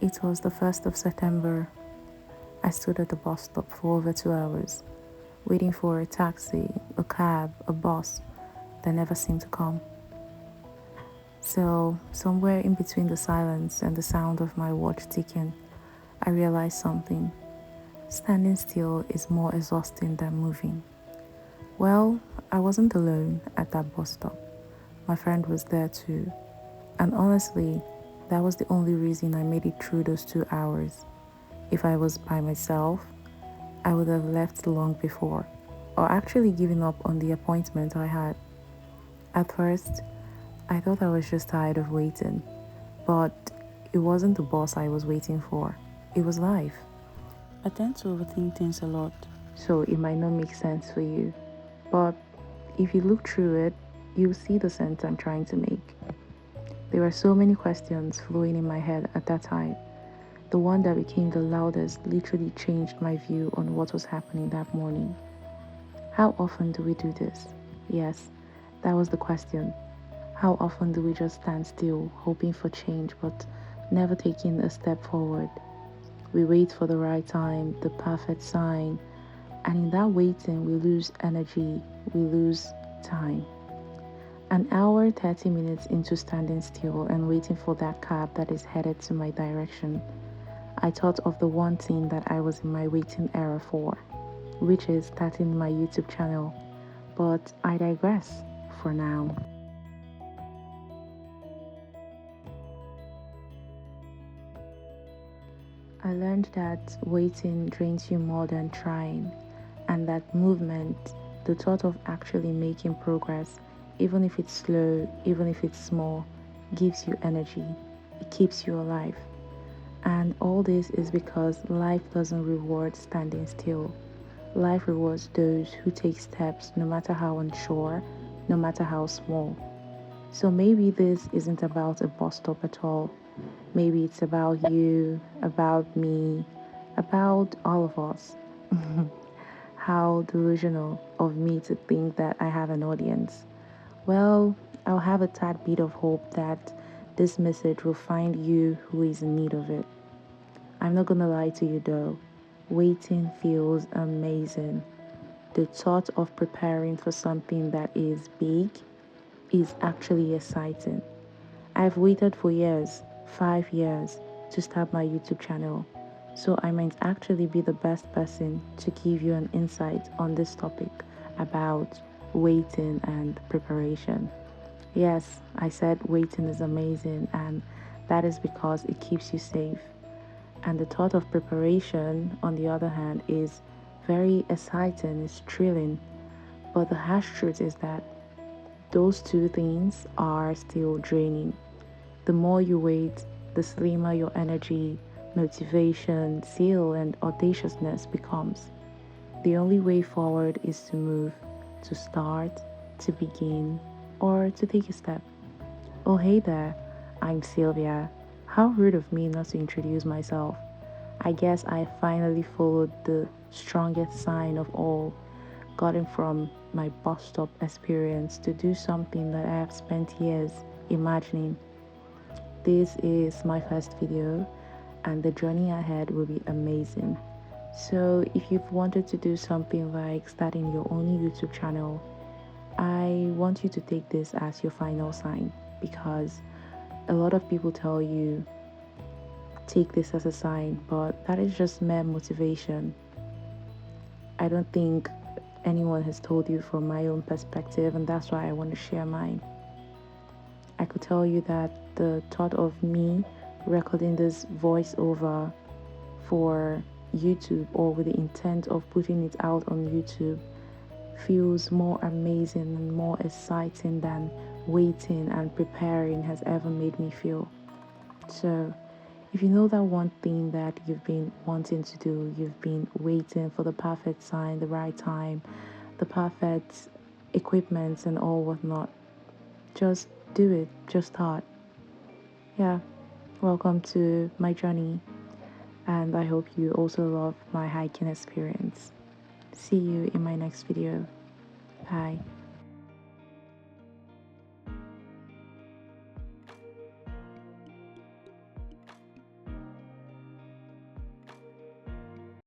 It was the 1st of September. I stood at the bus stop for over 2 hours, waiting for a taxi, a cab, a bus that never seemed to come. So, somewhere in between the silence and the sound of my watch ticking, I realized something. Standing still is more exhausting than moving. Well, I wasn't alone at that bus stop. My friend was there too. And honestly, that was the only reason I made it through those 2 hours. If I was by myself, I would have left long before, or actually given up on the appointment I had. At first, I thought I was just tired of waiting, but it wasn't the boss I was waiting for, it was life. I tend to overthink things a lot, so it might not make sense for you. But if you look through it, you'll see the sense I'm trying to make. There were so many questions flowing in my head at that time. The one that became the loudest literally changed my view on what was happening that morning. How often do we do this? Yes, that was the question. How often do we just stand still, hoping for change, but never taking a step forward? We wait for the right time, the perfect sign, and in that waiting, we lose energy, we lose time. An hour, 30 minutes into standing still and waiting for that cab that is headed to my direction, I thought of the one thing that I was in my waiting era for, which is starting my YouTube channel. But I digress for now. I learned that waiting drains you more than trying, and that movement, the thought of actually making progress, even if it's slow, even if it's small, gives you energy. It keeps you alive. And all this is because life doesn't reward standing still. Life rewards those who take steps no matter how unsure, no matter how small. So maybe this isn't about a bus stop at all. Maybe it's about you, about me, about all of us. How delusional of me to think that I have an audience. Well, I'll have a tad bit of hope that this message will find you who is in need of it. I'm not gonna lie to you though, waiting feels amazing. The thought of preparing for something that is big is actually exciting. I've waited for years, 5 years, to start my YouTube channel, so I might actually be the best person to give you an insight on this topic about waiting and preparation. Yes, I said waiting is amazing, and that is because it keeps you safe. And the thought of preparation, on the other hand, is very exciting, it's thrilling. But the harsh truth is that those two things are still draining. The more you wait, the slimmer your energy, motivation, zeal, and audaciousness becomes. The only way forward is to move, to start, to begin, or to take a step. Oh, hey there, I'm Sylvia. How rude of me not to introduce myself. I guess I finally followed the strongest sign of all, gotten from my bus stop experience to do something that I have spent years imagining. This is my first video, and the journey ahead will be amazing. So, if you've wanted to do something like starting your own YouTube channel, I want you to take this as your final sign, because a lot of people tell you take this as a sign, but that is just mere motivation. I don't think anyone has told you from my own perspective, and that's why I want to share mine. I could tell you that the thought of me recording this voiceover for YouTube, or with the intent of putting it out on YouTube, feels more amazing and more exciting than waiting and preparing has ever made me feel. So, if you know that one thing that you've been wanting to do, you've been waiting for the perfect sign, the right time, the perfect equipment, and all whatnot, just do it, just start. Yeah, welcome to my journey, and I hope you also love my hiking experience. See you in my next video. Bye.